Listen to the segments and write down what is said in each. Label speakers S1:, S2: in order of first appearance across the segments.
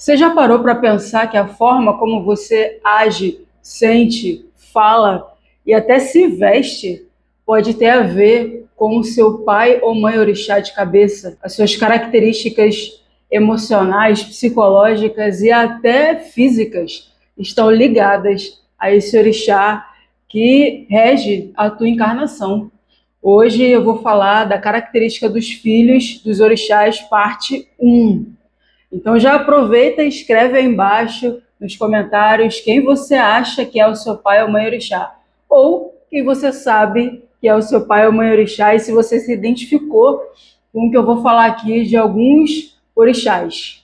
S1: Você já parou para pensar que a forma como você age, sente, fala e até se veste pode ter a ver com o seu pai ou mãe orixá de cabeça? As suas características emocionais, psicológicas e até físicas estão ligadas a esse orixá que rege a tua encarnação. Hoje eu vou falar da característica dos filhos dos orixás, parte 1. Então já aproveita e escreve aí embaixo nos comentários quem você acha que é o seu pai ou mãe orixá. Ou quem você sabe que é o seu pai ou mãe orixá e se você se identificou com o que eu vou falar aqui de alguns orixás.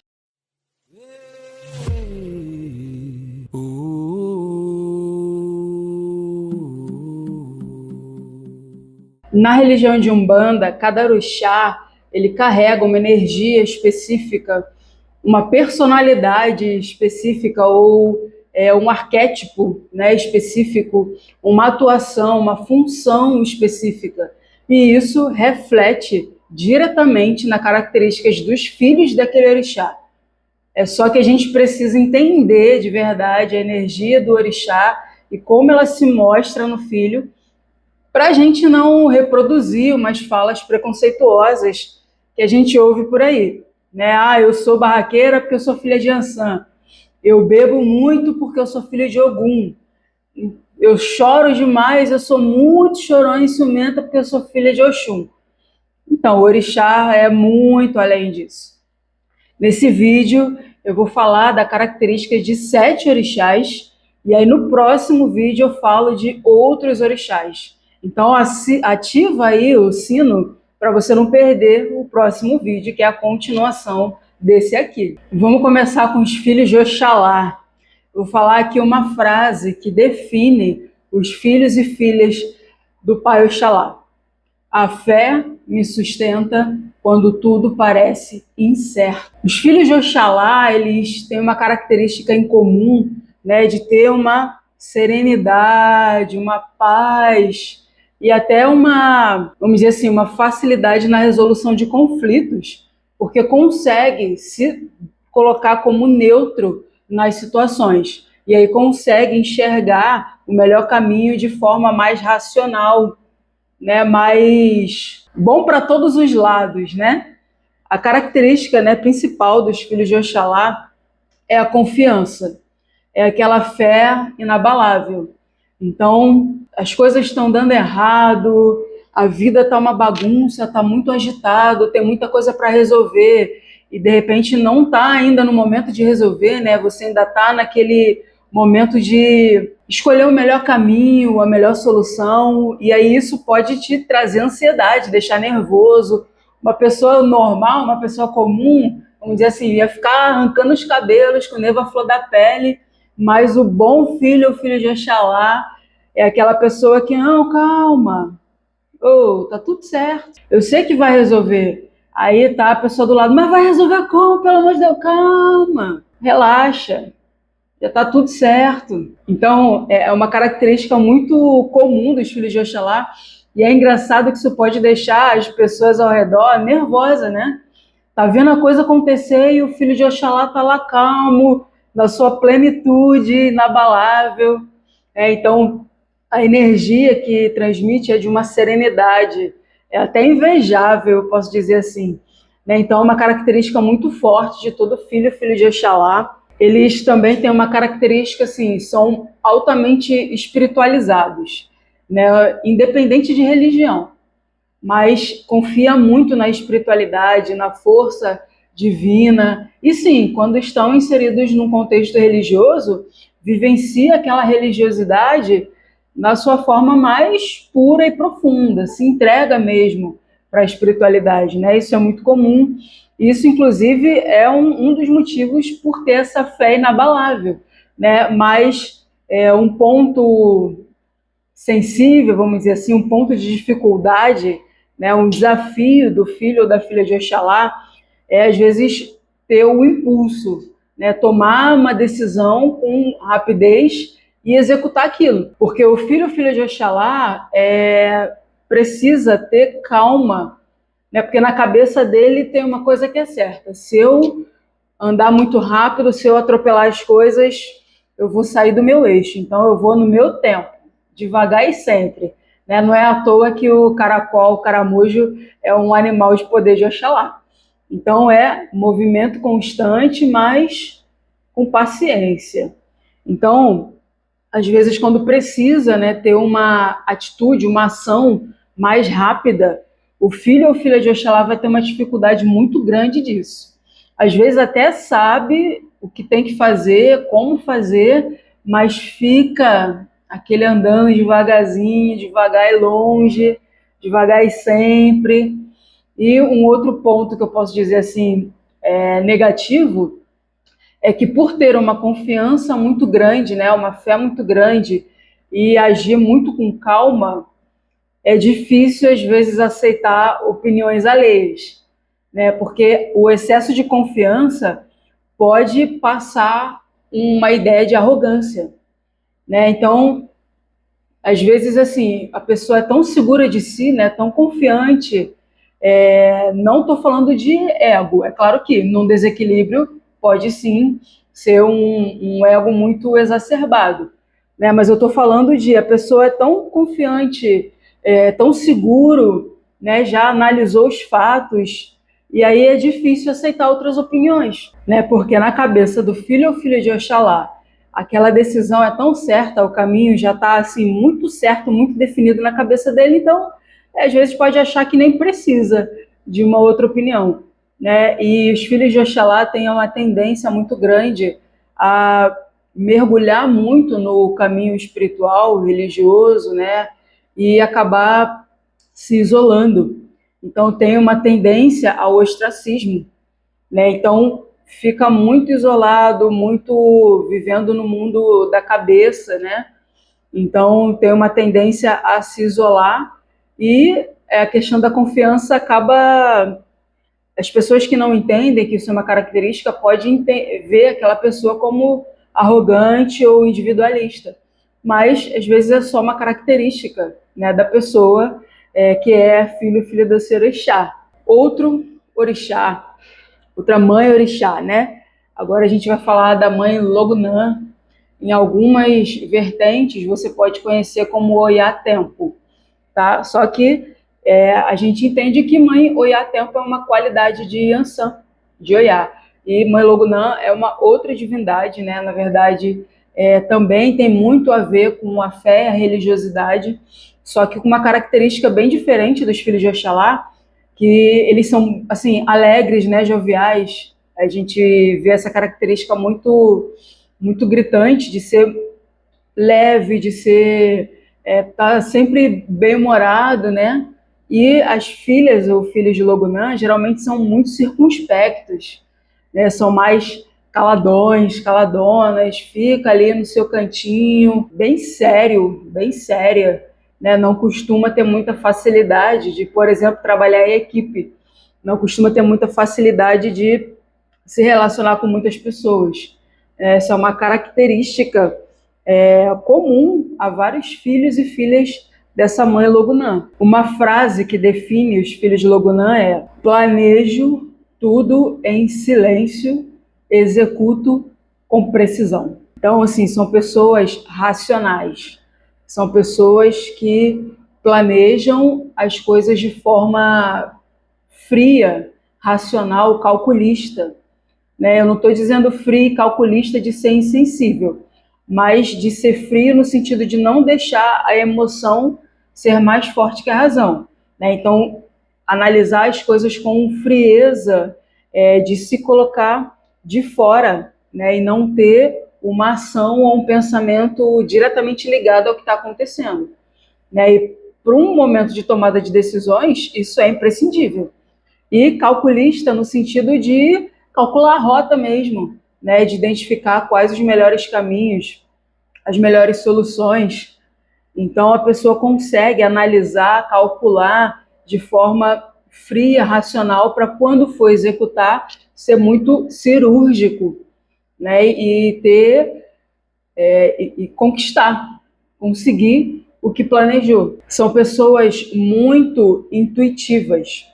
S1: Na religião de Umbanda, cada orixá ele carrega uma energia específica, uma personalidade específica ou um arquétipo, né, específico, uma atuação, uma função específica. E isso reflete diretamente nas características dos filhos daquele orixá. É só que a gente precisa entender de verdade a energia do orixá e como ela se mostra no filho, para a gente não reproduzir umas falas preconceituosas que a gente ouve por aí, né? Ah, eu sou barraqueira porque eu sou filha de Ansan. Eu bebo muito porque eu sou filha de Ogum. Eu choro demais, eu sou muito chorona e ciumenta porque eu sou filha de Oxum. Então, o orixá é muito além disso. Nesse vídeo, eu vou falar da característica de 7 orixás, e aí no próximo vídeo eu falo de outros orixás. Então, ativa aí o sino para você não perder o próximo vídeo, que é a continuação desse aqui. Vamos começar com os filhos de Oxalá. Vou falar aqui uma frase que define os filhos e filhas do pai Oxalá. A fé me sustenta quando tudo parece incerto. Os filhos de Oxalá, eles têm uma característica em comum, né, de ter uma serenidade, uma paz e até uma, vamos dizer assim, uma facilidade na resolução de conflitos, porque consegue se colocar como neutro nas situações e aí consegue enxergar o melhor caminho de forma mais racional, né, mais bom para todos os lados, né? A característica, né, principal dos filhos de Oxalá é a confiança, é aquela fé inabalável. Então, as coisas estão dando errado, a vida está uma bagunça, está muito agitado, tem muita coisa para resolver e de repente não está ainda no momento de resolver, né? Você ainda está naquele momento de escolher o melhor caminho, a melhor solução, e aí isso pode te trazer ansiedade, deixar nervoso. Uma pessoa normal, uma pessoa comum, vamos dizer assim, ia ficar arrancando os cabelos com o nervo à flor da pele, mas o bom filho, o filho de Oxalá, é aquela pessoa que, não, calma, oh, tá tudo certo, eu sei que vai resolver. Aí tá a pessoa do lado, mas vai resolver como? Pelo amor de Deus, calma, relaxa, já está tudo certo. Então, é uma característica muito comum dos filhos de Oxalá, e é engraçado que isso pode deixar as pessoas ao redor nervosas, né? Tá vendo a coisa acontecer e o filho de Oxalá tá lá calmo, na sua plenitude, inabalável. Então, a energia que transmite é de uma serenidade, é até invejável, eu posso dizer assim, né? Então, é uma característica muito forte de todo filho de Oxalá. Eles também têm uma característica, assim, são altamente espiritualizados, né? Independente de religião, mas confia muito na espiritualidade, na força divina. E sim, quando estão inseridos num contexto religioso, vivencia aquela religiosidade na sua forma mais pura e profunda, se entrega mesmo para a espiritualidade, né? Isso é muito comum. Isso, inclusive, é um dos motivos por ter essa fé inabalável, né? Mas um ponto sensível, vamos dizer assim, um ponto de dificuldade, né, um desafio do filho ou da filha de Oxalá é, às vezes, ter o impulso, né, tomar uma decisão com rapidez e executar aquilo. Porque o filho ou filha de Oxalá precisa ter calma, né, porque na cabeça dele tem uma coisa que é certa. Se eu andar muito rápido, se eu atropelar as coisas, eu vou sair do meu eixo. Então eu vou no meu tempo, devagar e sempre. Né? Não é à toa que o caracol, o caramujo, é um animal de poder de Oxalá. Então é movimento constante, mas com paciência. Então, às vezes, quando precisa, né, ter uma atitude, uma ação mais rápida, o filho ou filha de Oxalá vai ter uma dificuldade muito grande disso. Às vezes até sabe o que tem que fazer, como fazer, mas fica aquele andando devagarzinho, devagar e longe, devagar e sempre. E um outro ponto que eu posso dizer assim, negativo, é que por ter uma confiança muito grande, né, uma fé muito grande e agir muito com calma, é difícil às vezes aceitar opiniões alheias, né? Porque o excesso de confiança pode passar uma ideia de arrogância, né? Então, às vezes assim, a pessoa é tão segura de si, né, tão confiante, não estou falando de ego, é claro que num desequilíbrio pode sim ser um ego muito exacerbado, né? Mas eu estou falando de a pessoa é tão confiante, tão seguro, né? Já analisou os fatos e aí é difícil aceitar outras opiniões, né? Porque na cabeça do filho ou filha de Oxalá, aquela decisão é tão certa, o caminho já está assim muito certo, muito definido na cabeça dele, então às vezes pode achar que nem precisa de uma outra opinião, né? E os filhos de Oxalá têm uma tendência muito grande a mergulhar muito no caminho espiritual, religioso, né? E acabar se isolando. Então tem uma tendência ao ostracismo, né? Então fica muito isolado, muito vivendo no mundo da cabeça, né? Então tem uma tendência a se isolar e a questão da confiança acaba. As pessoas que não entendem que isso é uma característica podem ver aquela pessoa como arrogante ou individualista, mas às vezes é só uma característica, né, da pessoa que é filho ou filha desse orixá. Outro orixá, outra mãe orixá, né? Agora a gente vai falar da mãe Logunã. Em algumas vertentes você pode conhecer como Oiá Tempo, tá? Só que a gente entende que Mãe Oiá Tempo é uma qualidade de Yansan, de Oiá. E Mãe Logunã é uma outra divindade, né? Na verdade, também tem muito a ver com a fé e a religiosidade, só que com uma característica bem diferente dos filhos de Oxalá, que eles são, assim, alegres, né? Joviais. A gente vê essa característica muito, muito gritante de ser leve, de ser tá sempre bem-humorado, né? E as filhas ou filhos de Logunã geralmente são muito circunspectos, né? São mais caladões, caladonas, fica ali no seu cantinho, bem sério, bem séria, né? Não costuma ter muita facilidade de, por exemplo, trabalhar em equipe. Não costuma ter muita facilidade de se relacionar com muitas pessoas. Essa é uma característica comum a vários filhos e filhas dessa mãe Logunã. Uma frase que define os filhos de Logunã é: planejo tudo em silêncio, executo com precisão. Então, assim, são pessoas racionais, são pessoas que planejam as coisas de forma fria, racional, calculista, né? Eu não estou dizendo frio e calculista de ser insensível, mas de ser frio no sentido de não deixar a emoção ser mais forte que a razão, né? Então, analisar as coisas com frieza, de se colocar de fora, né? E não ter uma ação ou um pensamento diretamente ligado ao que está acontecendo, né? E para um momento de tomada de decisões, isso é imprescindível. E calculista no sentido de calcular a rota mesmo, né? De identificar quais os melhores caminhos, as melhores soluções. Então a pessoa consegue analisar, calcular de forma fria, racional, para quando for executar, ser muito cirúrgico, né? E ter e conquistar, conseguir o que planejou. São pessoas muito intuitivas,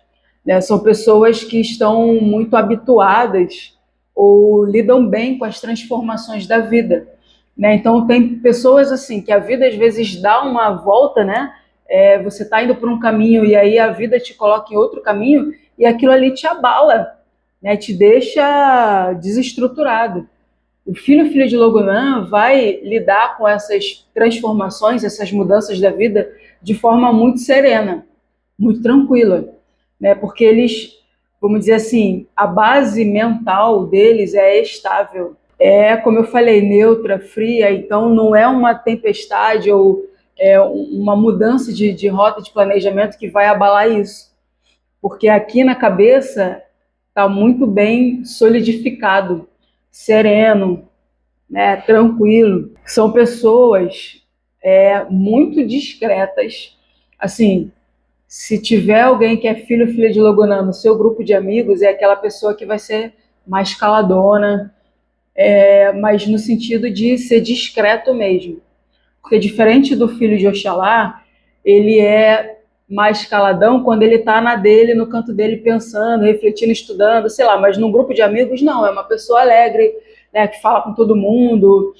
S1: né? São pessoas que estão muito habituadas ou lidam bem com as transformações da vida, né? Então tem pessoas assim que a vida às vezes dá uma volta, né? Você está indo por um caminho e aí a vida te coloca em outro caminho e aquilo ali te abala, né? Te deixa desestruturado. O filho de Logunã vai lidar com essas transformações, essas mudanças da vida de forma muito serena, muito tranquila, né? Porque eles, vamos dizer assim, a base mental deles é estável. É, como eu falei, neutra, fria, então não é uma tempestade ou uma mudança de rota de planejamento que vai abalar isso. Porque aqui na cabeça está muito bem solidificado, sereno, né, tranquilo. São pessoas muito discretas. Assim, se tiver alguém que é filho ou filha de Logunã no seu grupo de amigos, é aquela pessoa que vai ser mais caladona, mas no sentido de ser discreto mesmo. Porque diferente do filho de Oxalá, ele é mais caladão quando ele está na dele, no canto dele, pensando, refletindo, estudando, sei lá, mas num grupo de amigos não, é uma pessoa alegre, né, que fala com todo mundo,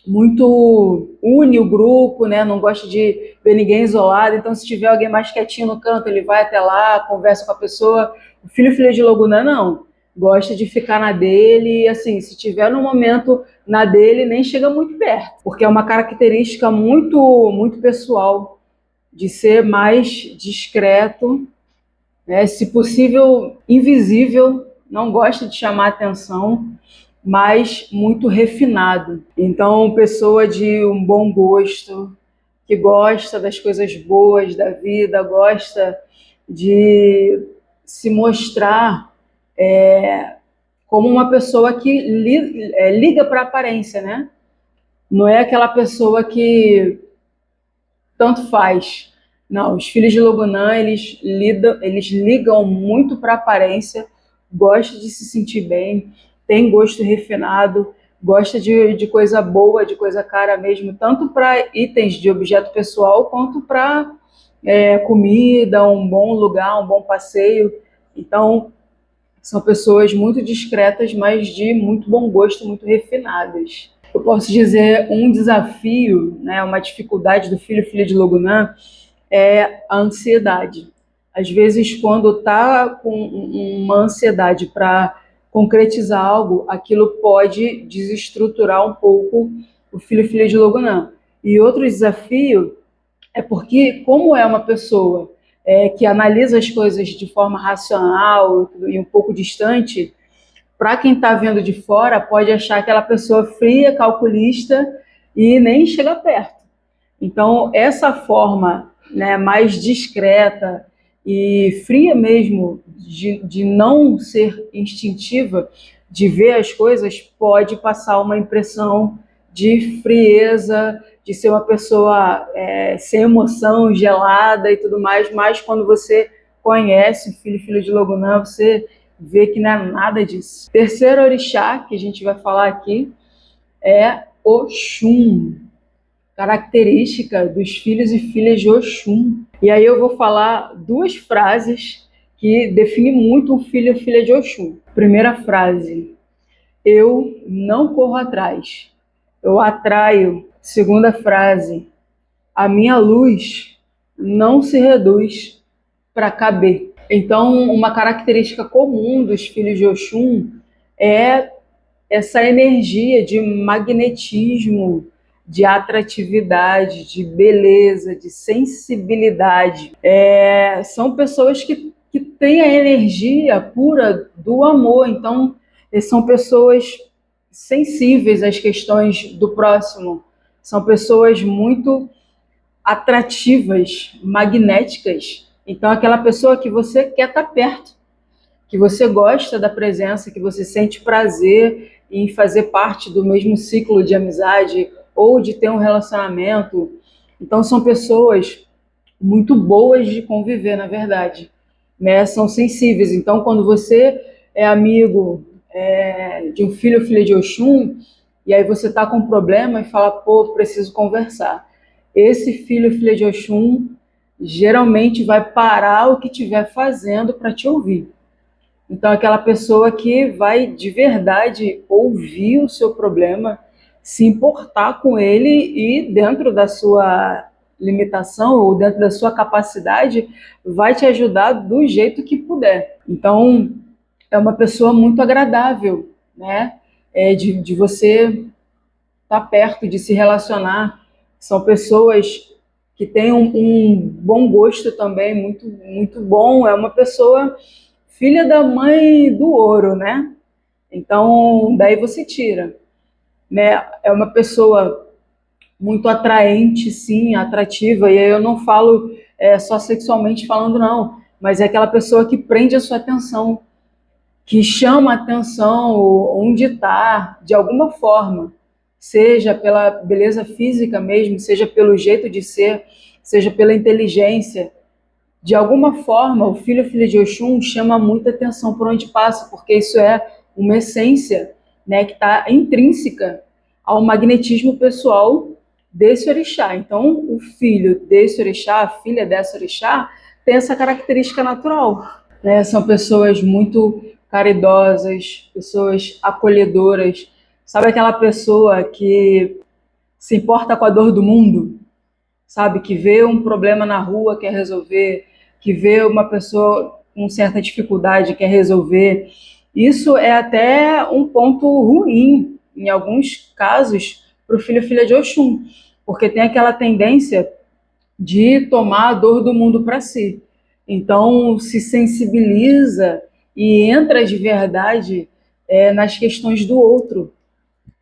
S1: muito une o grupo, né, não gosta de ver ninguém isolado, então se tiver alguém mais quietinho no canto, ele vai até lá, conversa com a pessoa. O filho e filha de Logunã não, gosta de ficar na dele, e assim, se tiver no momento na dele, nem chega muito perto, porque é uma característica muito pessoal, de ser mais discreto, né, se possível invisível, não gosta de chamar atenção, mas muito refinado. Então, pessoa de um bom gosto, que gosta das coisas boas da vida, gosta de se mostrar como uma pessoa que liga para a aparência, né? Não é aquela pessoa que tanto faz. Não, os filhos de Logunã, eles ligam muito para a aparência, gostam de se sentir bem, tem gosto refinado, gosta de coisa boa, de coisa cara mesmo, tanto para itens de objeto pessoal, quanto para comida, um bom lugar, um bom passeio. Então, são pessoas muito discretas, mas de muito bom gosto, muito refinadas. Eu posso dizer um desafio, né, uma dificuldade do filho e filha de Logunã é a ansiedade. Às vezes, quando está com uma ansiedade para concretizar algo, aquilo pode desestruturar um pouco o filho e filha de Logunã. E outro desafio é porque, como é uma pessoa que analisa as coisas de forma racional e um pouco distante, para quem está vendo de fora, pode achar aquela pessoa fria, calculista e nem chega perto. Então, essa forma, né, mais discreta e fria mesmo de não ser instintiva, de ver as coisas, pode passar uma impressão de frieza, de ser uma pessoa sem emoção, gelada e tudo mais, mas quando você conhece o filho de Logunã, você vê que não é nada disso. Terceiro orixá que a gente vai falar aqui é Oxum, característica dos filhos e filhas de Oxum. E aí eu vou falar duas frases que definem muito um filho e filha de Oxum. Primeira frase: eu não corro atrás, eu atraio. Segunda frase: a minha luz não se reduz para caber. Então, uma característica comum dos filhos de Oxum é essa energia de magnetismo, de atratividade, de beleza, de sensibilidade. São pessoas que têm a energia pura do amor, então são pessoas sensíveis às questões do próximo, são pessoas muito atrativas, magnéticas. Então, aquela pessoa que você quer estar perto, que você gosta da presença, que você sente prazer em fazer parte do mesmo ciclo de amizade ou de ter um relacionamento. Então, são pessoas muito boas de conviver, na verdade, né? São sensíveis. Então, quando você é amigo de um filho ou filha de Oxum, e aí você está com um problema e fala, pô, preciso conversar. Esse filho ou filha de Oxum geralmente vai parar o que estiver fazendo para te ouvir. Então, aquela pessoa que vai de verdade ouvir o seu problema, se importar com ele e, dentro da sua limitação ou dentro da sua capacidade, vai te ajudar do jeito que puder. Então, é uma pessoa muito agradável, né? De você estar perto, de se relacionar. São pessoas que têm um bom gosto também, muito, muito bom. É uma pessoa filha da mãe do ouro, né? Então, daí você tira, né? É uma pessoa muito atraente, sim, atrativa, e aí eu não falo só sexualmente falando, não, mas é aquela pessoa que prende a sua atenção, que chama a atenção onde está, de alguma forma, seja pela beleza física mesmo, seja pelo jeito de ser, seja pela inteligência. De alguma forma, o filho ou filha de Oxum chama muita atenção por onde passa, porque isso é uma essência, né, que está intrínseca ao magnetismo pessoal desse orixá. Então, o filho desse orixá, a filha dessa orixá, tem essa característica natural, né? São pessoas muito caridosas, pessoas acolhedoras. Sabe aquela pessoa que se importa com a dor do mundo? Sabe, que vê um problema na rua, quer resolver, que vê uma pessoa com certa dificuldade, quer resolver. Isso é até um ponto ruim, em alguns casos, para o filho ou filha de Oxum, porque tem aquela tendência de tomar a dor do mundo para si. Então, se sensibiliza e entra de verdade nas questões do outro,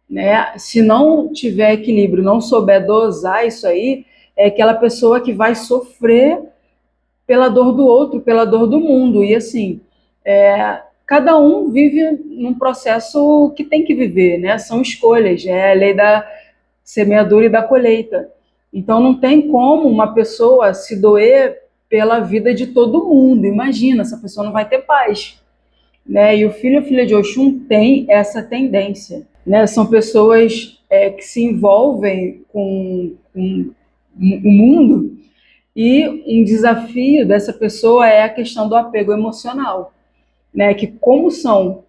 S1: né? Se não tiver equilíbrio, não souber dosar isso aí, é aquela pessoa que vai sofrer pela dor do outro, pela dor do mundo. E assim, cada um vive num processo que tem que viver, né? São escolhas, é a lei da semeadura e da colheita. Então não tem como uma pessoa se doer pela vida de todo mundo. Imagina, essa pessoa não vai ter paz, né? E o filho ou filha de Oxum tem essa tendência, né? São pessoas que se envolvem com o mundo, e um desafio dessa pessoa é a questão do apego emocional, né? Que como são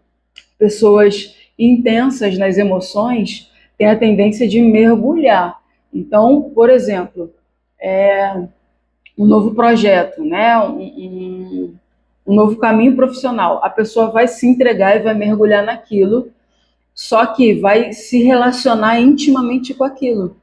S1: pessoas intensas nas emoções, tem a tendência de mergulhar. Então, por exemplo, um novo projeto, né? Um novo caminho profissional, a pessoa vai se entregar e vai mergulhar naquilo, só que vai se relacionar intimamente com aquilo.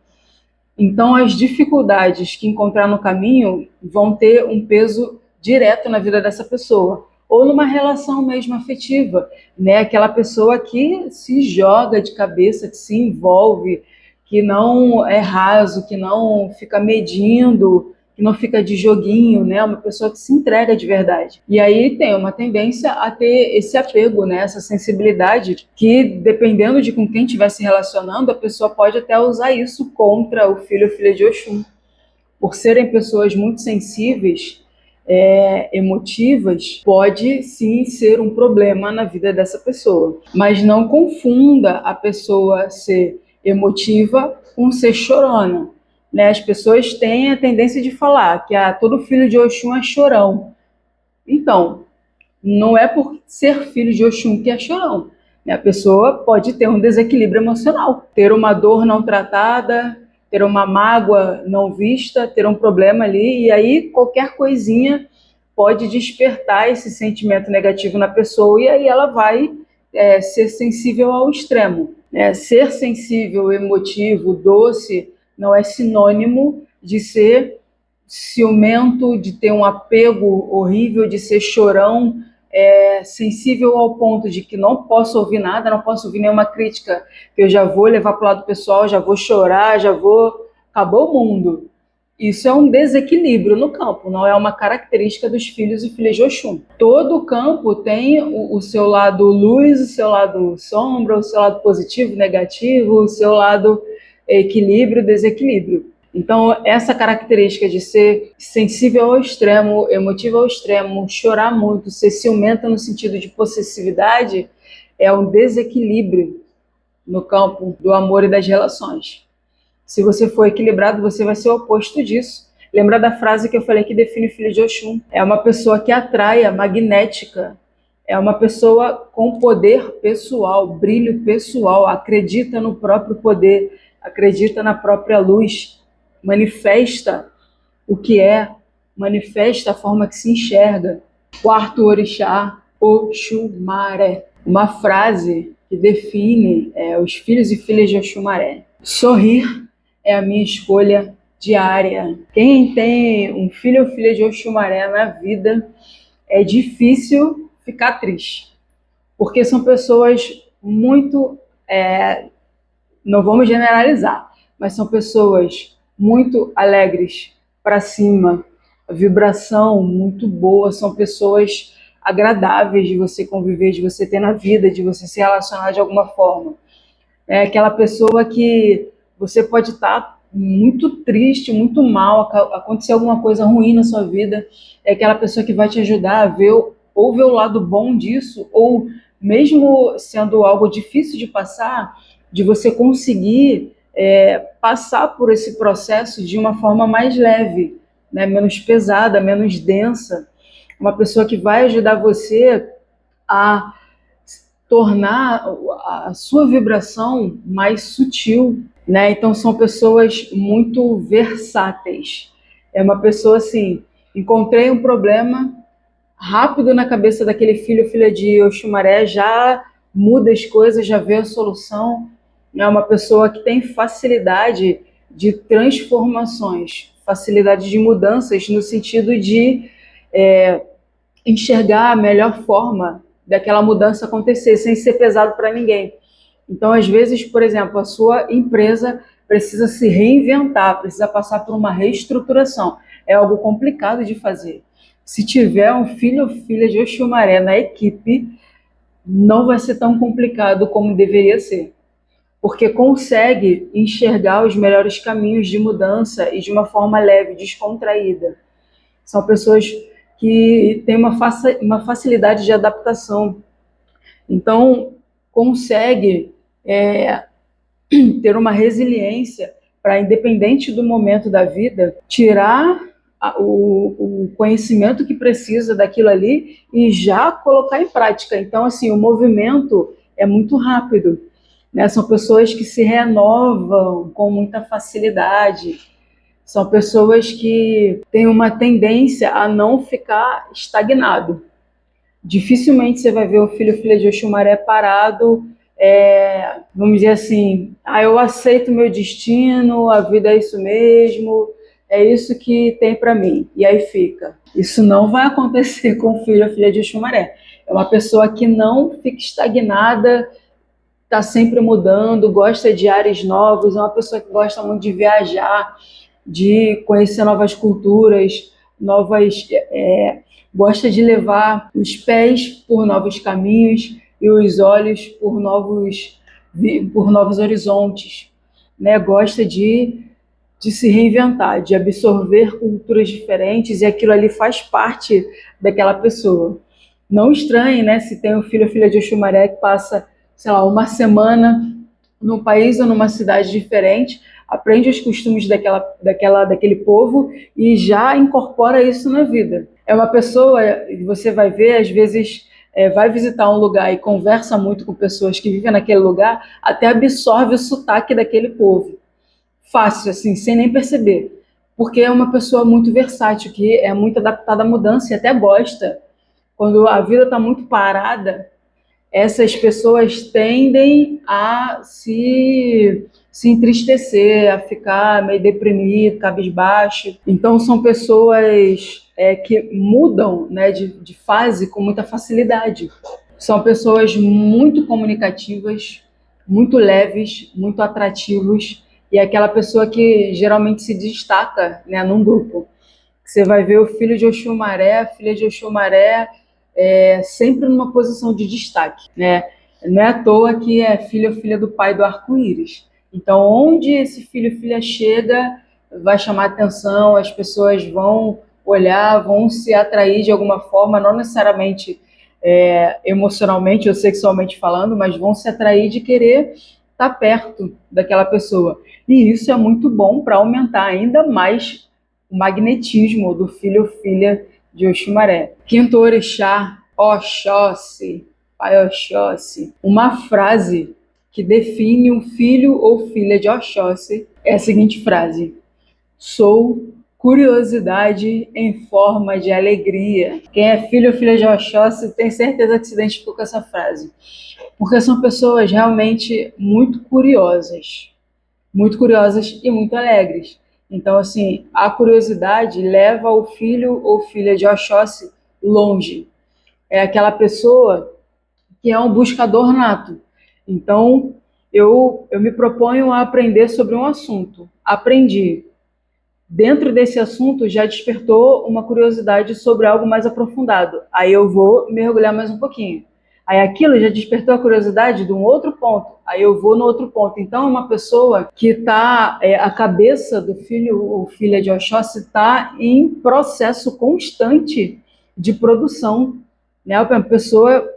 S1: Então, as dificuldades que encontrar no caminho vão ter um peso direto na vida dessa pessoa, ou numa relação mesmo afetiva, né? Aquela pessoa que se joga de cabeça, que se envolve, que não é raso, que não fica medindo, que não fica de joguinho, né? Uma pessoa que se entrega de verdade. E aí tem uma tendência a ter esse apego, né? Essa sensibilidade que, dependendo de com quem estiver se relacionando, a pessoa pode até usar isso contra o filho ou filha de Oxum. Por serem pessoas muito sensíveis, emotivas, pode sim ser um problema na vida dessa pessoa. Mas não confunda a pessoa ser emotiva com ser chorona, né? As pessoas têm a tendência de falar que todo filho de Oxum é chorão. Então, não é por ser filho de Oxum que é chorão, né? A pessoa pode ter um desequilíbrio emocional, ter uma dor não tratada, ter uma mágoa não vista, ter um problema ali, e aí qualquer coisinha pode despertar esse sentimento negativo na pessoa, e aí ela vai ser sensível ao extremo, né? Ser sensível, emotivo, doce, não é sinônimo de ser ciumento, de ter um apego horrível, de ser chorão, sensível ao ponto de que não posso ouvir nada, não posso ouvir nenhuma crítica, que eu já vou levar para o lado pessoal, já vou chorar, já vou... Acabou o mundo. Isso é um desequilíbrio no campo, não é uma característica dos filhos e filhas de Oxum. Todo campo tem o seu lado luz, o seu lado sombra, o seu lado positivo, negativo, o seu lado equilíbrio, desequilíbrio. Então, essa característica de ser sensível ao extremo, emotivo ao extremo, chorar muito, ser ciumenta no sentido de possessividade, é um desequilíbrio no campo do amor e das relações. Se você for equilibrado, você vai ser o oposto disso. Lembra da frase que eu falei que define o filho de Oxum? É uma pessoa que atrai, é magnética, É uma pessoa com poder pessoal, brilho pessoal, acredita no próprio poder, acredita na própria luz, manifesta o que é, manifesta a forma que se enxerga. Quarto orixá, Oxumaré. Uma frase que define os filhos e filhas de Oxumaré. Sorrir é a minha escolha diária. Quem tem um filho ou filha de Oxumaré na vida, é difícil ficar triste, porque são pessoas muito, não vamos generalizar, mas são pessoas muito alegres, para cima, a vibração muito boa, são pessoas agradáveis de você conviver, de você ter na vida, de você se relacionar de alguma forma. É aquela pessoa que você pode estar muito triste, muito mal, acontecer alguma coisa ruim na sua vida, é aquela pessoa que vai te ajudar a ver ou ver o lado bom disso, ou mesmo sendo algo difícil de passar, de você conseguir passar por esse processo de uma forma mais leve, né? Menos pesada, menos densa. Uma pessoa que vai ajudar você a tornar a sua vibração mais sutil, né? Então são pessoas muito versáteis. É uma pessoa assim, encontrei um problema rápido na cabeça daquele filho ou filha de Oxumaré, já muda as coisas, já vê a solução. É uma pessoa que tem facilidade de transformações, facilidade de mudanças no sentido de enxergar a melhor forma daquela mudança acontecer, sem ser pesado para ninguém. Então, às vezes, por exemplo, a sua empresa precisa se reinventar, precisa passar por uma reestruturação. É algo complicado de fazer. Se tiver um filho ou filha de Oxumaré na equipe, não vai ser tão complicado como deveria ser, porque consegue enxergar os melhores caminhos de mudança e de uma forma leve, descontraída. São pessoas que têm uma facilidade de adaptação. Então, consegue ter uma resiliência para, independente do momento da vida, tirar o conhecimento que precisa daquilo ali e já colocar em prática. Então, assim, o movimento é muito rápido, né? São pessoas que se renovam com muita facilidade. São pessoas que têm uma tendência a não ficar estagnado. Dificilmente você vai ver um filho ou filha de Oxumaré parado, vamos dizer assim, eu aceito meu destino, a vida é isso mesmo, é isso que tem para mim. E aí fica. Isso não vai acontecer com o filho ou filha de Oxumaré. É uma pessoa que não fica estagnada, está sempre mudando, gosta de ares novos, é uma pessoa que gosta muito de viajar, de conhecer novas culturas, gosta de levar os pés por novos caminhos e os olhos por novos horizontes, né? Gosta de se reinventar, de absorver culturas diferentes, e aquilo ali faz parte daquela pessoa. Não estranhe, né, se tem um filho ou filha de Oxumaré que passa, sei lá, uma semana num país ou numa cidade diferente, aprende os costumes daquele povo e já incorpora isso na vida. É uma pessoa, você vai ver, às vezes, vai visitar um lugar e conversa muito com pessoas que vivem naquele lugar, até absorve o sotaque daquele povo. Fácil, assim, sem nem perceber. Porque é uma pessoa muito versátil, que é muito adaptada à mudança e até gosta. Quando a vida está muito parada, essas pessoas tendem a se entristecer, a ficar meio deprimido, cabisbaixo. Então, são pessoas que mudam, né, de fase com muita facilidade. São pessoas muito comunicativas, muito leves, muito atrativos, e é aquela pessoa que geralmente se destaca, né, num grupo. Você vai ver o filho de Oxumaré, a filha de Oxumaré, sempre numa posição de destaque, né? Não é à toa que é filho ou filha do pai do arco-íris. Então, onde esse filho ou filha chega, vai chamar atenção, as pessoas vão olhar, vão se atrair de alguma forma, não necessariamente emocionalmente ou sexualmente falando, mas vão se atrair de querer estar perto daquela pessoa. E isso é muito bom para aumentar ainda mais o magnetismo do filho ou filha de Oxumaré. Quinto orixá, Oxóssi, pai Oxóssi. Uma frase que define um filho ou filha de Oxóssi é a seguinte frase: sou curiosidade em forma de alegria. Quem é filho ou filha de Oxóssi tem certeza que se identificou com essa frase, porque são pessoas realmente muito curiosas e muito alegres. Então, assim, a curiosidade leva o filho ou filha de Oxóssi longe. É aquela pessoa que é um buscador nato. Então, eu me proponho a aprender sobre um assunto. Aprendi. Dentro desse assunto já despertou uma curiosidade sobre algo mais aprofundado. Aí eu vou mergulhar mais um pouquinho. Aí aquilo já despertou a curiosidade de um outro ponto. Aí eu vou no outro ponto. Então, uma pessoa que está, a cabeça do filho ou filha de Oxóssi está em processo constante de produção, né? Uma pessoa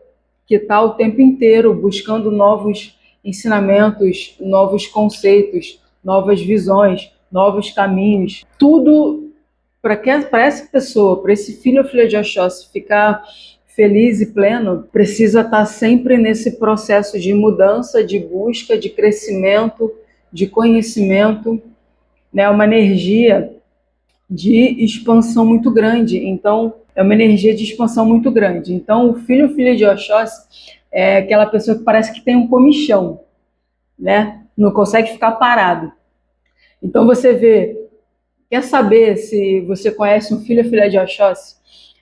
S1: que está o tempo inteiro buscando novos ensinamentos, novos conceitos, novas visões, novos caminhos. Tudo para essa pessoa, para esse filho ou filha de Oxóssi ficar feliz e pleno, precisa estar sempre nesse processo de mudança, de busca, de crescimento, de conhecimento, né? Uma energia de expansão muito grande. Então, é uma energia de expansão muito grande. Então, o filho ou filha de Oxóssi é aquela pessoa que parece que tem um comichão, né? Não consegue ficar parado. Então, você vê, quer saber se você conhece um filho ou filha de Oxóssi?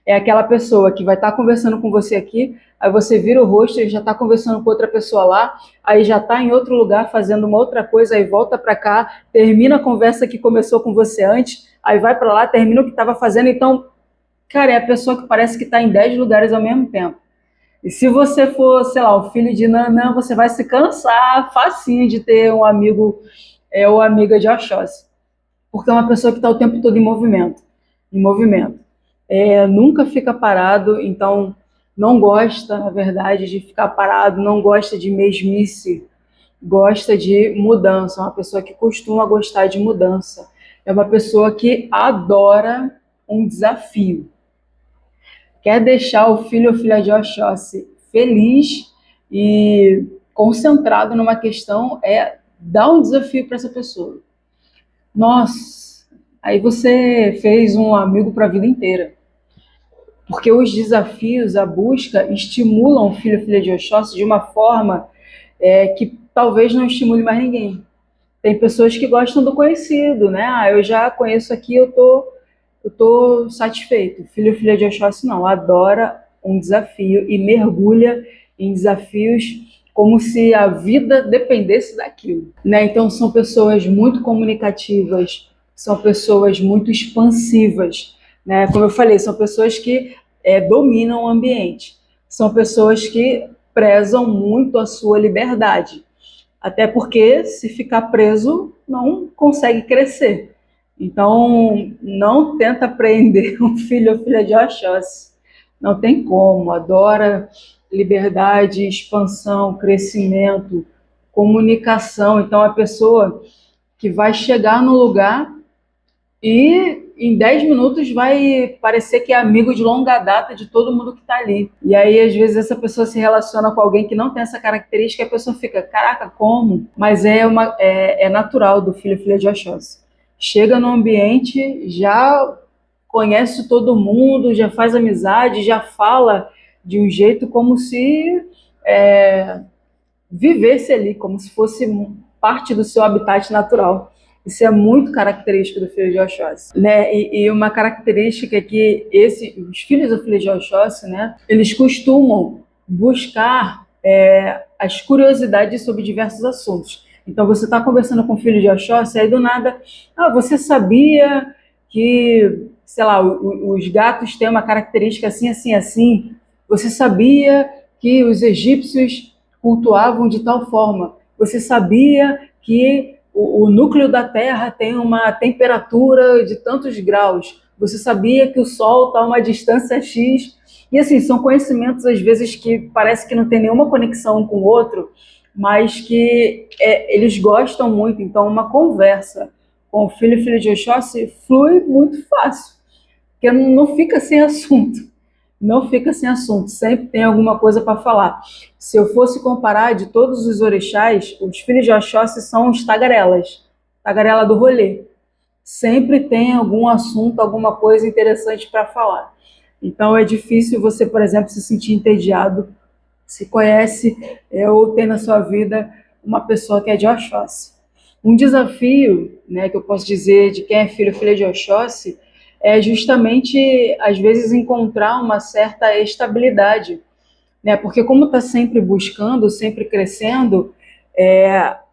S1: É aquela pessoa que vai estar conversando com você aqui, aí você vira o rosto e já está conversando com outra pessoa lá, aí já está em outro lugar fazendo uma outra coisa, aí volta para cá, termina a conversa que começou com você antes, aí vai para lá, termina o que estava fazendo. Então, cara, é a pessoa que parece que está em 10 lugares ao mesmo tempo. E se você for, sei lá, o filho de Nanã, você vai se cansar facinho de ter um amigo ou amiga de Oxóssi, porque é uma pessoa que está o tempo todo em movimento, em movimento. Nunca fica parado, então não gosta, na verdade, de ficar parado, não gosta de mesmice, gosta de mudança, é uma pessoa que costuma gostar de mudança, é uma pessoa que adora um desafio, quer deixar o filho ou filha de Oxóssi feliz e concentrado numa questão, dar um desafio para essa pessoa. Nossa, aí você fez um amigo para a vida inteira. Porque os desafios, a busca, estimulam o filho ou filha de Oxóssi de uma forma que talvez não estimule mais ninguém. Tem pessoas que gostam do conhecido, né? Eu já conheço aqui, eu tô satisfeito. Filho ou filha de Oxóssi não, adora um desafio e mergulha em desafios como se a vida dependesse daquilo, né? Então são pessoas muito comunicativas, são pessoas muito expansivas, né? Como eu falei, são pessoas que dominam o ambiente, são pessoas que prezam muito a sua liberdade, até porque se ficar preso não consegue crescer. Então não tenta prender um filho ou filha de Oxóssi, não tem como, adora liberdade, expansão, crescimento, comunicação. Então, a pessoa que vai chegar no lugar e em 10 minutos vai parecer que é amigo de longa data de todo mundo que está ali. E aí, às vezes, essa pessoa se relaciona com alguém que não tem essa característica e a pessoa fica, caraca, como? Mas é natural do filho e filha de Oxóssi. Chega no ambiente, já conhece todo mundo, já faz amizade, já fala de um jeito como se vivesse ali, como se fosse parte do seu habitat natural. Isso é muito característico do filho de Oxóssi, né? E uma característica é que os filhos ou filhas de Oxóssi, né, eles costumam buscar as curiosidades sobre diversos assuntos. Então, você está conversando com o filho de Oxóssi, aí do nada, você sabia que, sei lá, os gatos têm uma característica assim, assim, assim? Você sabia que os egípcios cultuavam de tal forma? Você sabia que o núcleo da Terra tem uma temperatura de tantos graus? Você sabia que o Sol está a uma distância X? E assim, são conhecimentos às vezes que parece que não tem nenhuma conexão um com o outro, mas que eles gostam muito. Então, uma conversa com o filho e filha de Oxóssi flui muito fácil, porque não fica sem assunto, não fica sem assunto, sempre tem alguma coisa para falar. Se eu fosse comparar de todos os orixás, os filhos de Oxóssi são os tagarelas, tagarela do rolê. Sempre tem algum assunto, alguma coisa interessante para falar. Então é difícil você, por exemplo, se sentir entediado, se conhece ou tem na sua vida uma pessoa que é de Oxóssi. Um desafio, né, que eu posso dizer de quem é filho ou filha de Oxóssi é justamente, às vezes, encontrar uma certa estabilidade, né? Porque como está sempre buscando, sempre crescendo,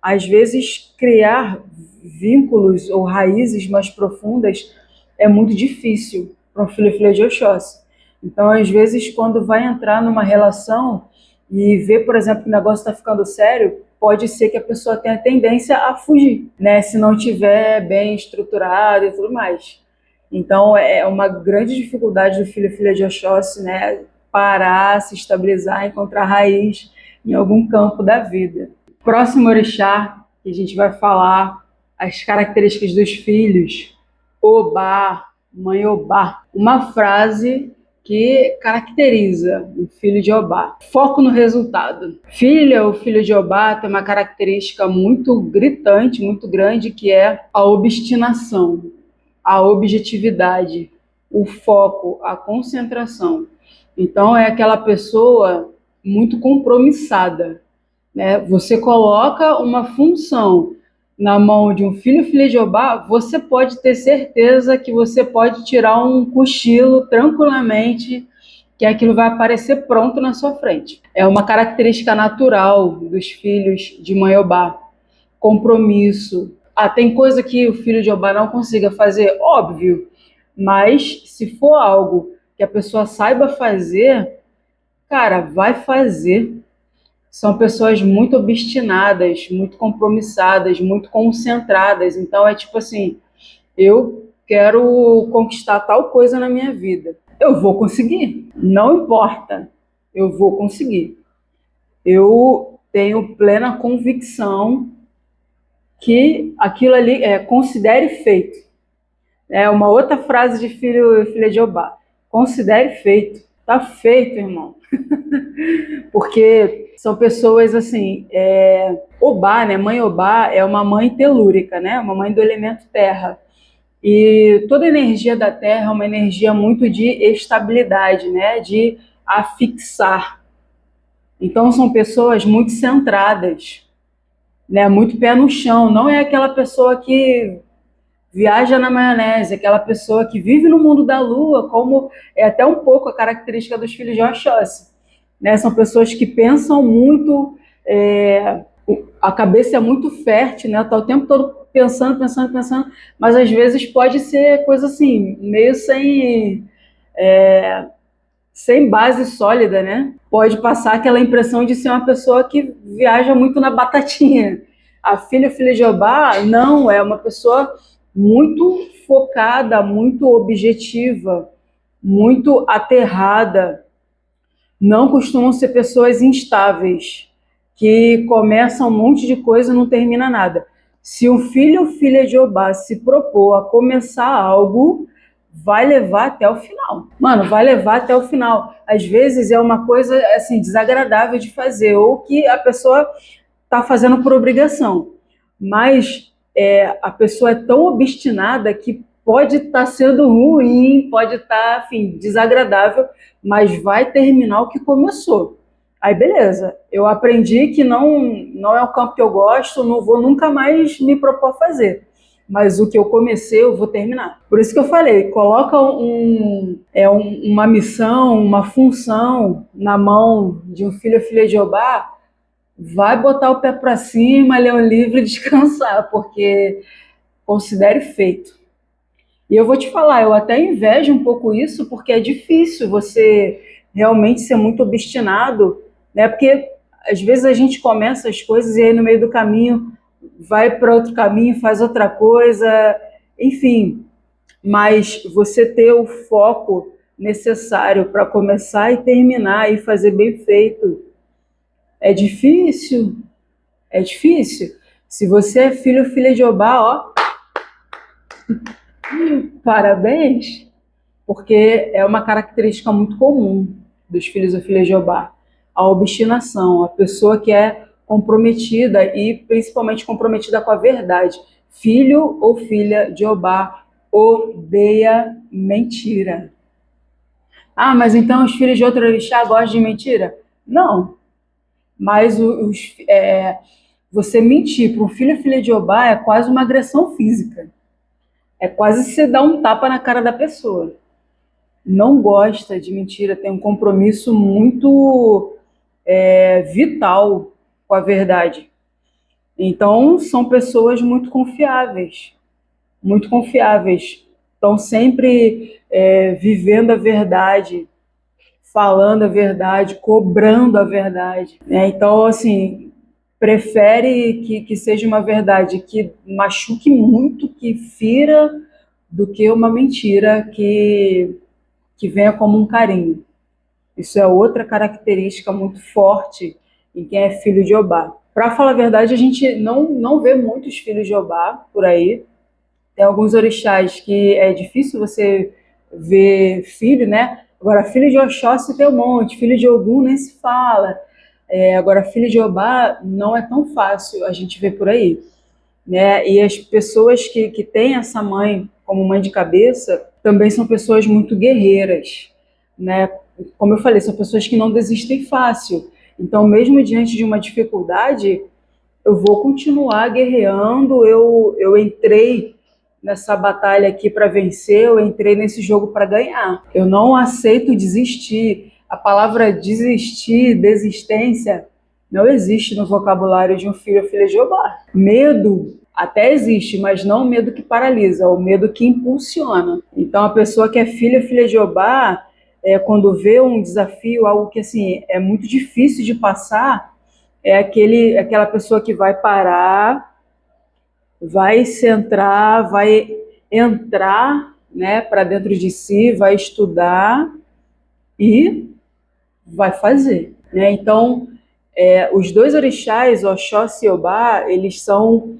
S1: às vezes criar vínculos ou raízes mais profundas é muito difícil para um filho ou filha de Oxóssi. Então, às vezes, quando vai entrar numa relação e vê, por exemplo, que o negócio está ficando sério, pode ser que a pessoa tenha tendência a fugir, né? Se não tiver bem estruturado e tudo mais. Então, é uma grande dificuldade do filho ou filha de Oxóssi, né? Parar, se estabilizar, encontrar raiz em algum campo da vida. Próximo orixá que a gente vai falar as características dos filhos. Obá, mãe Obá. Uma frase que caracteriza o filho de Obá. Foco no resultado. Filha ou filho de Obá tem uma característica muito gritante, muito grande, que é a obstinação, a objetividade, o foco, a concentração. Então é aquela pessoa muito compromissada, né? Você coloca uma função na mão de um filho ou filha de Obá, você pode ter certeza que você pode tirar um cochilo tranquilamente, que aquilo vai aparecer pronto na sua frente. É uma característica natural dos filhos de mãe Obá. Compromisso. Tem coisa que o filho de Obá não consiga fazer? Óbvio. Mas se for algo que a pessoa saiba fazer, cara, vai fazer. São pessoas muito obstinadas, muito compromissadas, muito concentradas. Então é tipo assim, eu quero conquistar tal coisa na minha vida. Eu vou conseguir, não importa, eu vou conseguir. Eu tenho plena convicção que aquilo ali considere feito. É uma outra frase de filho e filha de Obá. Considere feito. Tá feito, irmão. Porque são pessoas assim, Obá, né? Mãe Obá é uma mãe telúrica, né? Uma mãe do elemento terra. E toda a energia da terra é uma energia muito de estabilidade, né? De afixar. Então são pessoas muito centradas, né? Muito pé no chão. Não é aquela pessoa que viaja na maionese, aquela pessoa que vive no mundo da lua, como é até um pouco a característica dos filhos de Oxóssi, né? São pessoas que pensam muito, a cabeça é muito fértil, né? Tá o tempo todo pensando, pensando, pensando, mas às vezes pode ser coisa assim, meio sem base sólida, né? Pode passar aquela impressão de ser uma pessoa que viaja muito na batatinha. A filha ou filha de Jeová, não, é uma pessoa muito focada, muito objetiva, muito aterrada. Não costumam ser pessoas instáveis, que começam um monte de coisa e não termina nada. Se um filho ou filha de Jeová se propor a começar algo, vai levar até o final. Mano, vai levar até o final. Às vezes é uma coisa assim desagradável de fazer, ou que a pessoa está fazendo por obrigação. Mas a pessoa é tão obstinada que pode estar sendo ruim, pode estar, enfim, desagradável, mas vai terminar o que começou. Aí, beleza. Eu aprendi que não é um campo que eu gosto, não vou nunca mais me propor a fazer. Mas o que eu comecei, eu vou terminar. Por isso que eu falei, coloca uma missão, uma função na mão de um filho ou filha de Jeová, vai botar o pé para cima, ler um livro e descansar, porque considere feito. E eu vou te falar, eu até invejo um pouco isso, porque é difícil você realmente ser muito obstinado, né? Porque às vezes a gente começa as coisas e aí no meio do caminho vai para outro caminho, faz outra coisa, enfim. Mas você ter o foco necessário para começar e terminar e fazer bem feito é difícil, é difícil. Se você é filho ou filha de Jeová, ó, parabéns, porque é uma característica muito comum dos filhos ou filhas de Jeová, a obstinação, a pessoa que é comprometida e principalmente comprometida com a verdade. Filho ou filha de Jeová odeia mentira. Ah, mas então os filhos de outro orixá gostam de mentira? Não, mas você mentir para um filho ou filha de Jeová é quase uma agressão física. É quase você dar um tapa na cara da pessoa. Não gosta de mentira, tem um compromisso muito vital com a verdade. Então, são pessoas muito confiáveis, muito confiáveis. Estão sempre vivendo a verdade, falando a verdade, cobrando a verdade, né? Então, assim, prefere que seja uma verdade que machuque muito, que fira, do que uma mentira que venha como um carinho. Isso é outra característica muito forte em quem é filho de Jeová. Para falar a verdade, a gente não vê muitos filhos de Jeová por aí. Tem alguns orixás que é difícil você ver filho, né? Agora, filho de Oxóssi tem um monte, filho de Ogum nem se fala. Agora, filho de Jeová não é tão fácil a gente ver por aí, né? E as pessoas que têm essa mãe como mãe de cabeça também são pessoas muito guerreiras, né? Como eu falei, são pessoas que não desistem fácil. Então, mesmo diante de uma dificuldade, eu vou continuar guerreando. Eu entrei nessa batalha aqui para vencer, eu entrei nesse jogo para ganhar. Eu não aceito desistir. A palavra desistir, desistência, não existe no vocabulário de um filho ou filha de Jeová. Medo até existe, mas não o medo que paralisa, o medo que impulsiona. Então, a pessoa que é filho ou filha de Jeová, quando vê um desafio, algo que assim é muito difícil de passar, é aquela pessoa que vai parar, vai centrar, vai entrar, né, para dentro de si, vai estudar e vai fazer, né? Então, os dois orixás, Oxóssi e Obá, eles são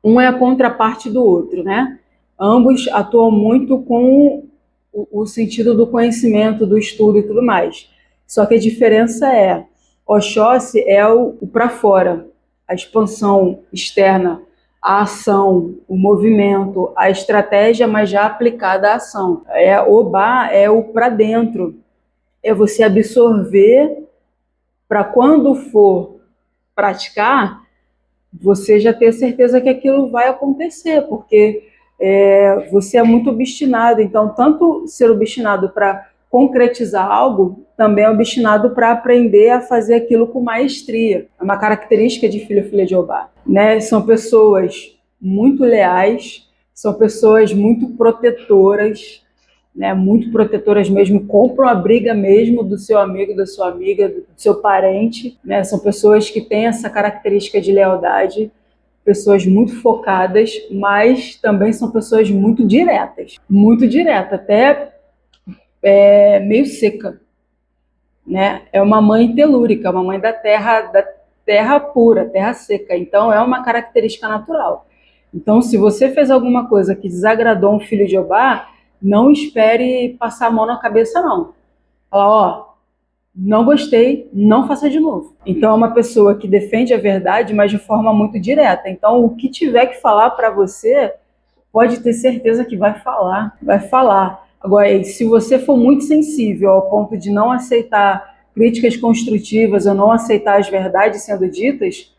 S1: um é a contraparte do outro, né? Ambos atuam muito com o sentido do conhecimento, do estudo e tudo mais. Só que a diferença Oxóssi é o para fora, a expansão externa, a ação, o movimento, a estratégia, mas já aplicada à ação. Obá é o para dentro, é você absorver para quando for praticar, você já ter certeza que aquilo vai acontecer, porque você é muito obstinado. Então, tanto ser obstinado para concretizar algo, também é obstinado para aprender a fazer aquilo com maestria. É uma característica de filho ou filha de Jeová, né? São pessoas muito leais, são pessoas muito protetoras, né? Muito protetoras mesmo, compram a briga mesmo do seu amigo, da sua amiga, do seu parente, né? São pessoas que têm essa característica de lealdade, pessoas muito focadas, mas também são pessoas muito direta, até meio seca, né? É uma mãe telúrica, uma mãe da terra pura, terra seca. Então é uma característica natural. Então, se você fez alguma coisa que desagradou um filho de Jeová, não espere passar a mão na cabeça, não. Fala, ó, não gostei, não faça de novo. Então, é uma pessoa que defende a verdade, mas de forma muito direta. Então, o que tiver que falar para você, pode ter certeza que vai falar, vai falar. Agora, se você for muito sensível ao ponto de não aceitar críticas construtivas ou não aceitar as verdades sendo ditas,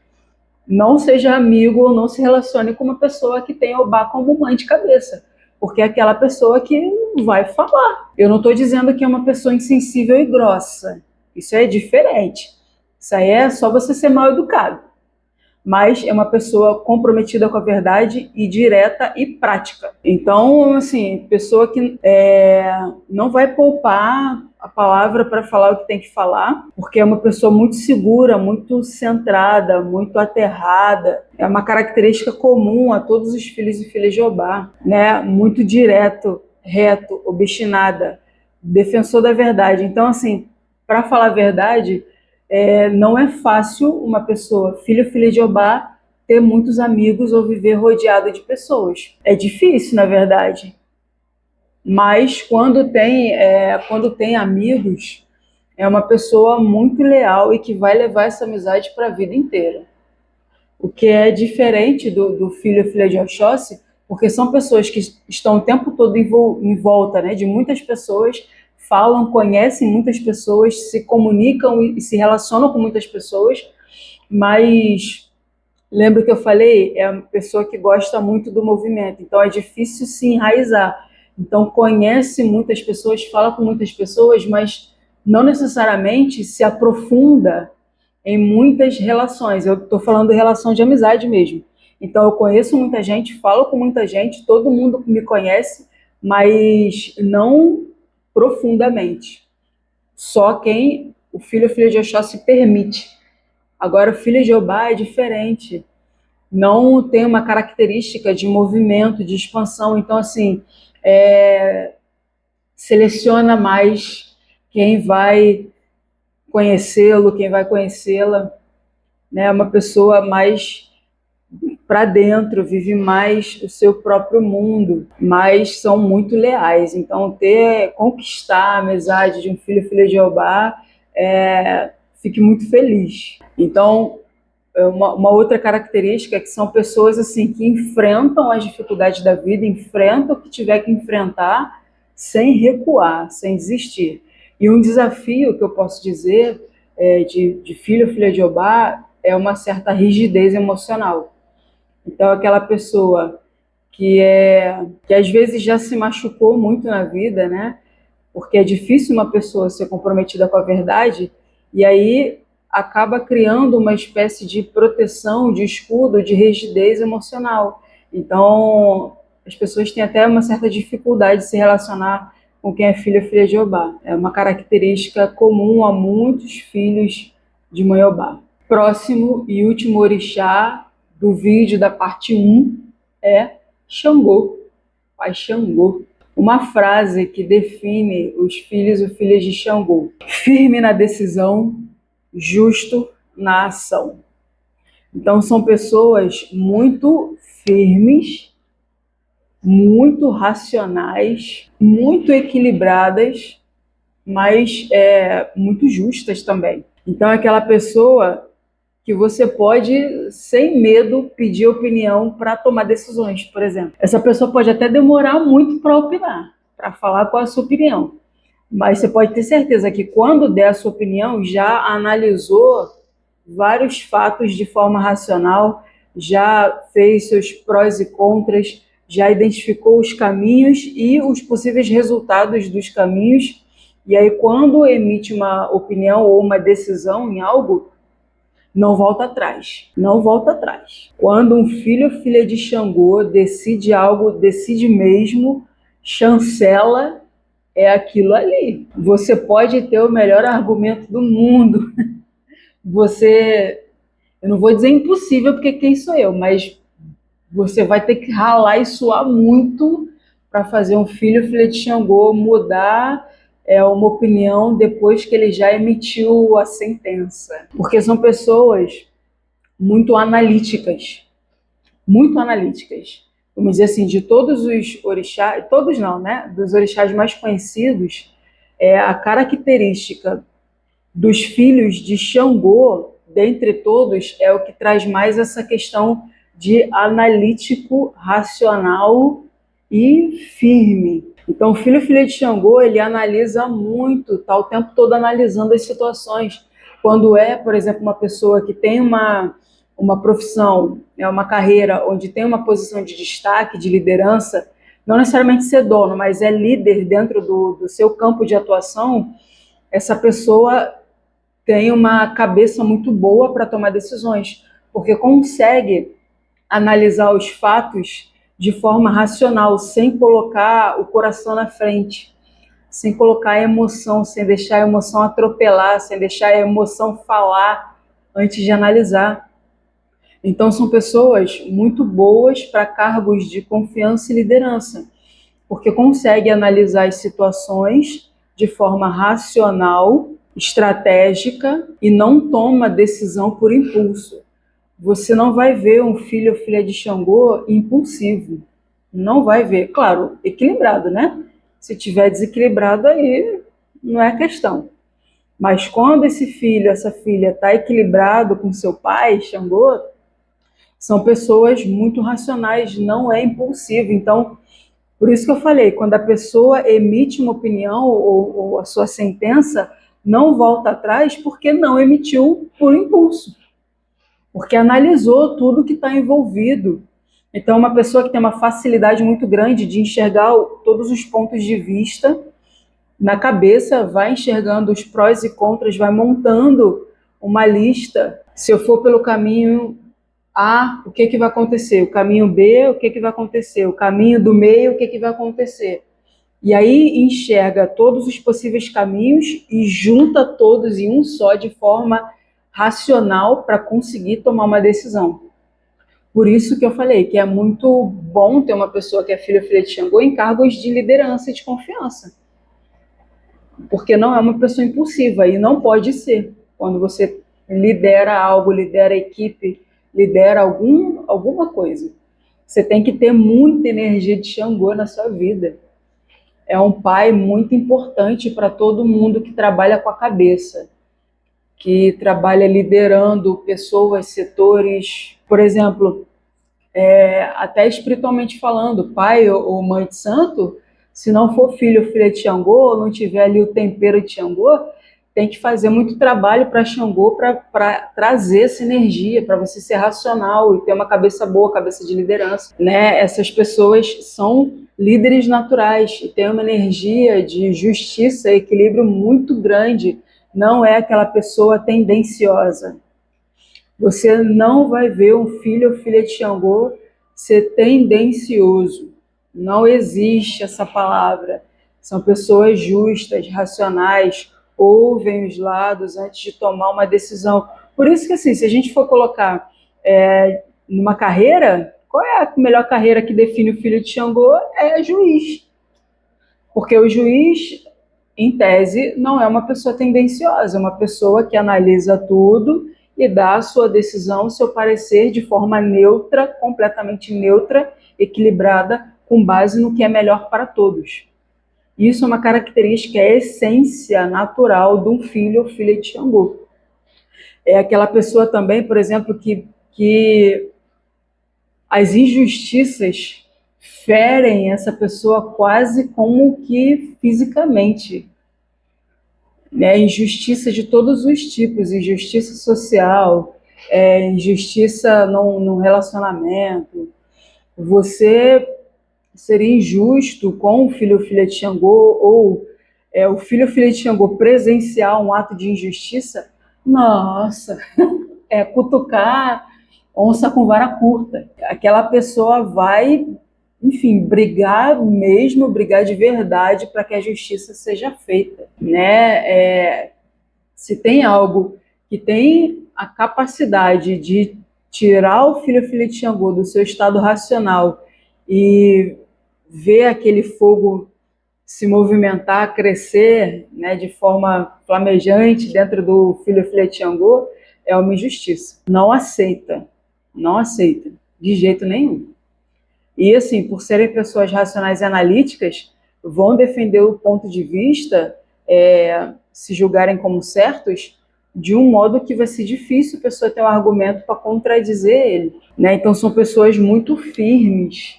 S1: não seja amigo ou não se relacione com uma pessoa que tem Obá como mãe de cabeça, porque é aquela pessoa que vai falar. Eu não estou dizendo que é uma pessoa insensível e grossa. Isso é diferente. Isso aí é só você ser mal educado. Mas é uma pessoa comprometida com a verdade e direta e prática. Então, assim, pessoa que não vai poupar a palavra para falar o que tem que falar, porque é uma pessoa muito segura, muito centrada, muito aterrada. É uma característica comum a todos os filhos e filhas de Jeová, né? Muito direto, reto, obstinada, defensor da verdade. Então, assim, para falar a verdade, não é fácil uma pessoa, filho ou filha de Jeová, ter muitos amigos ou viver rodeado de pessoas. É difícil, na verdade. Mas quando tem amigos, é uma pessoa muito leal e que vai levar essa amizade para a vida inteira. O que é diferente do filho ou filha de Oxóssi, porque são pessoas que estão o tempo todo em volta, né, de muitas pessoas, falam, conhecem muitas pessoas, se comunicam e se relacionam com muitas pessoas, mas lembra que eu falei? É uma pessoa que gosta muito do movimento, então é difícil se enraizar. Então conhece muitas pessoas, fala com muitas pessoas, mas não necessariamente se aprofunda em muitas relações. Eu estou falando de relação de amizade mesmo. Então eu conheço muita gente, falo com muita gente, todo mundo me conhece, mas não profundamente. Só quem o filho ou filha de Oxóssi se permite. Agora o filho de Jeová é diferente, não tem uma característica de movimento, de expansão. Então, assim, seleciona mais quem vai conhecê-lo, quem vai conhecê-la, né? Uma pessoa mais para dentro, vive mais o seu próprio mundo, mas são muito leais. Então, conquistar a amizade de um filho ou filha de Jeová, fique muito feliz. Então, uma outra característica é que são pessoas assim que enfrentam as dificuldades da vida, enfrentam o que tiver que enfrentar sem recuar, sem desistir. E um desafio que eu posso dizer de filho ou filha de Jeová é uma certa rigidez emocional. Então, aquela pessoa que às vezes já se machucou muito na vida, né? Porque é difícil uma pessoa ser comprometida com a verdade, e aí acaba criando uma espécie de proteção, de escudo, de rigidez emocional. Então, as pessoas têm até uma certa dificuldade de se relacionar com quem é filho ou filha de Jeová. É uma característica comum a muitos filhos de mãe Jeová. Próximo e último orixá do vídeo da parte 1 é Xangô, Pai Xangô. Uma frase que define os filhos e filhas de Xangô: firme na decisão, justo na ação. Então são pessoas muito firmes, muito racionais, muito equilibradas, mas muito justas também. Então é aquela pessoa que você pode, sem medo, pedir opinião para tomar decisões, por exemplo. Essa pessoa pode até demorar muito para opinar, para falar qual é a sua opinião. Mas você pode ter certeza que quando der a sua opinião, já analisou vários fatos de forma racional, já fez seus prós e contras, já identificou os caminhos e os possíveis resultados dos caminhos. E aí, quando emite uma opinião ou uma decisão em algo, não volta atrás, não volta atrás. Quando um filho ou filha de Xangô decide algo, decide mesmo, chancela, é aquilo ali. Você pode ter o melhor argumento do mundo. Eu não vou dizer impossível, porque quem sou eu, mas você vai ter que ralar e suar muito para fazer um filho ou filha de Xangô mudar uma opinião depois que ele já emitiu a sentença. Porque são pessoas muito analíticas, muito analíticas. Vamos dizer assim, de todos os orixás, todos não, né? Dos orixás mais conhecidos, a característica dos filhos de Xangô, dentre todos, é o que traz mais essa questão de analítico, racional e firme. Então, o filho e filha de Xangô, ele analisa muito, está o tempo todo analisando as situações. Quando por exemplo, uma pessoa que tem uma profissão, uma carreira onde tem uma posição de destaque, de liderança, não necessariamente ser dono, mas é líder dentro do seu campo de atuação, essa pessoa tem uma cabeça muito boa para tomar decisões, porque consegue analisar os fatos de forma racional, sem colocar o coração na frente, sem colocar a emoção, sem deixar a emoção atropelar, sem deixar a emoção falar antes de analisar. Então são pessoas muito boas para cargos de confiança e liderança, porque conseguem analisar as situações de forma racional, estratégica e não toma decisão por impulso. Você não vai ver um filho ou filha de Xangô impulsivo. Não vai ver. Claro, equilibrado, né? Se tiver desequilibrado, aí não é questão. Mas quando esse filho, essa filha está equilibrado com seu pai, Xangô, são pessoas muito racionais, não é impulsivo. Então, por isso que eu falei, quando a pessoa emite uma opinião ou a sua sentença, não volta atrás porque não emitiu por impulso, porque analisou tudo que está envolvido. Então, uma pessoa que tem uma facilidade muito grande de enxergar todos os pontos de vista na cabeça, vai enxergando os prós e contras, vai montando uma lista. Se eu for pelo caminho A, o que vai acontecer? O caminho B, o que vai acontecer? O caminho do meio, o que vai acontecer? E aí enxerga todos os possíveis caminhos e junta todos em um só de forma racional para conseguir tomar uma decisão. Por isso que eu falei que é muito bom ter uma pessoa que é filha ou filha de Xangô em cargos de liderança e de confiança. Porque não é uma pessoa impulsiva e não pode ser. Quando você lidera algo, lidera a equipe, lidera alguma coisa, você tem que ter muita energia de Xangô na sua vida. É um pai muito importante para todo mundo que trabalha com a cabeça, que trabalha liderando pessoas, setores. Por exemplo, até espiritualmente falando, pai ou mãe de santo, se não for filho ou filha de Xangô, ou não tiver ali o tempero de Xangô, tem que fazer muito trabalho para Xangô, para trazer essa energia, para você ser racional e ter uma cabeça boa, cabeça de liderança, né? Essas pessoas são líderes naturais e têm uma energia de justiça e equilíbrio muito grande, não é aquela pessoa tendenciosa. Você não vai ver um filho ou filha de Xangô ser tendencioso. Não existe essa palavra. São pessoas justas, racionais, ouvem os lados antes de tomar uma decisão. Por isso que, assim, se a gente for colocar numa carreira, qual é a melhor carreira que define o filho de Xangô? É juiz. Porque o juiz, em tese, não é uma pessoa tendenciosa, é uma pessoa que analisa tudo e dá a sua decisão, o seu parecer de forma neutra, completamente neutra, equilibrada, com base no que é melhor para todos. Isso é uma característica, é a essência natural de um filho ou filha de Xangô. É aquela pessoa também, por exemplo, que as injustiças ferem essa pessoa quase como que fisicamente. Né? Injustiça de todos os tipos, injustiça social, injustiça num relacionamento. Você seria injusto com o filho ou filha de Xangô, ou o filho ou filha de Xangô presenciar um ato de injustiça, nossa, cutucar onça com vara curta. Aquela pessoa vai, enfim, brigar mesmo, brigar de verdade para que a justiça seja feita, né? Se tem algo que tem a capacidade de tirar o filho ou filha de Xangô do seu estado racional e ver aquele fogo se movimentar, crescer, né, de forma flamejante dentro do filho ou filha de Xangô, é uma injustiça. Não aceita, não aceita, de jeito nenhum. E assim, por serem pessoas racionais e analíticas, vão defender o ponto de vista, se julgarem como certos, de um modo que vai ser difícil a pessoa ter um argumento para contradizer ele, né? Então são pessoas muito firmes.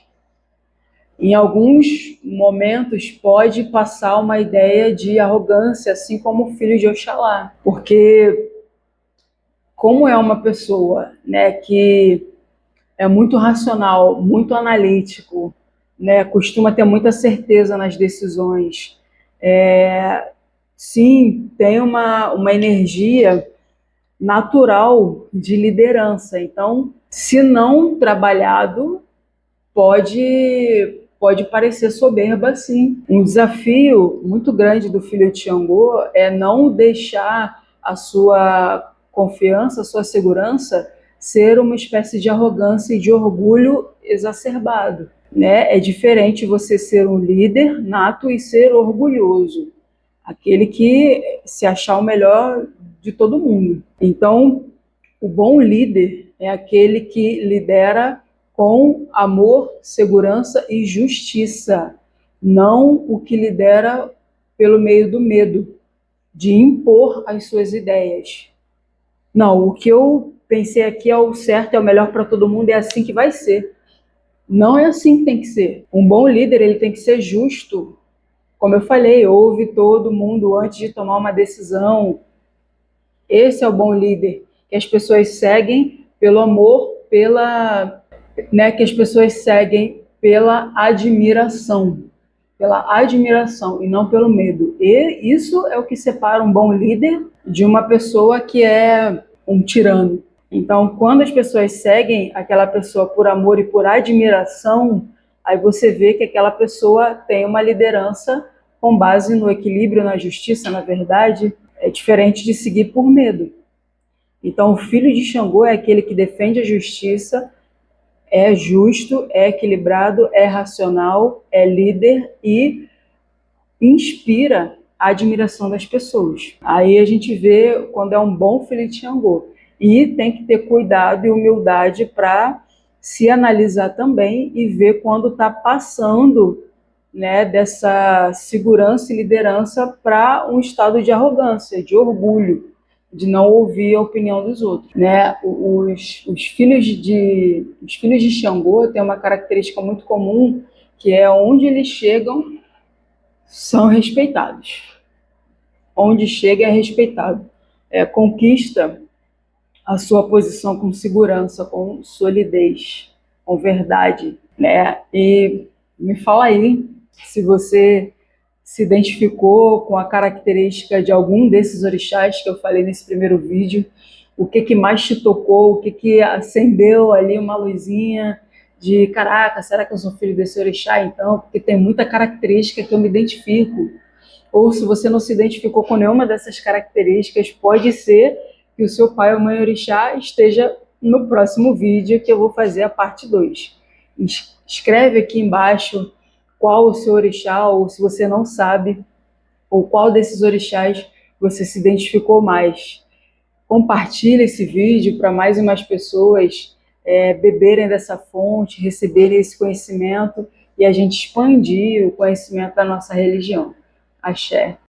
S1: Em alguns momentos pode passar uma ideia de arrogância, assim como o filho de Oxalá, porque como é uma pessoa, né, que é muito racional, muito analítico, né, costuma ter muita certeza nas decisões, sim, tem uma energia natural de liderança. Então, se não trabalhado, pode parecer soberba, sim. Um desafio muito grande do filho de Xangô é não deixar a sua confiança, a sua segurança ser uma espécie de arrogância e de orgulho exacerbado, né? É diferente você ser um líder nato e ser orgulhoso, aquele que se achar o melhor de todo mundo. Então, o bom líder é aquele que lidera com amor, segurança e justiça, não o que lidera pelo meio do medo, de impor as suas ideias. Não, o que eu pensei aqui é o certo, é o melhor para todo mundo, é assim que vai ser. Não é assim que tem que ser. Um bom líder, ele tem que ser justo. Como eu falei, ouve todo mundo antes de tomar uma decisão. Esse é o bom líder, que as pessoas seguem pelo amor, que as pessoas seguem pela admiração e não pelo medo. E isso é o que separa um bom líder de uma pessoa que é um tirano. Então, quando as pessoas seguem aquela pessoa por amor e por admiração, aí você vê que aquela pessoa tem uma liderança com base no equilíbrio, na justiça, na verdade, é diferente de seguir por medo. Então, o filho de Xangô é aquele que defende a justiça, é justo, é equilibrado, é racional, é líder e inspira a admiração das pessoas. Aí a gente vê quando é um bom filho de Xangô. E tem que ter cuidado e humildade para se analisar também e ver quando está passando, né, dessa segurança e liderança para um estado de arrogância, de orgulho, de não ouvir a opinião dos outros, né? Os filhos de Xangô têm uma característica muito comum, que é onde eles chegam são respeitados. Onde chega é respeitado. Conquista a sua posição com segurança, com solidez, com verdade, né? E me fala aí se você se identificou com a característica de algum desses orixás que eu falei nesse primeiro vídeo, o que mais te tocou, o que acendeu ali uma luzinha de caraca, será que eu sou filho desse orixá então? Porque tem muita característica que eu me identifico. Ou se você não se identificou com nenhuma dessas características, pode ser que o seu pai ou mãe orixá esteja no próximo vídeo que eu vou fazer a parte 2. Escreve aqui embaixo qual o seu orixá, ou se você não sabe, ou qual desses orixás você se identificou mais. Compartilhe esse vídeo para mais e mais pessoas beberem dessa fonte, receberem esse conhecimento e a gente expandir o conhecimento da nossa religião. Axé.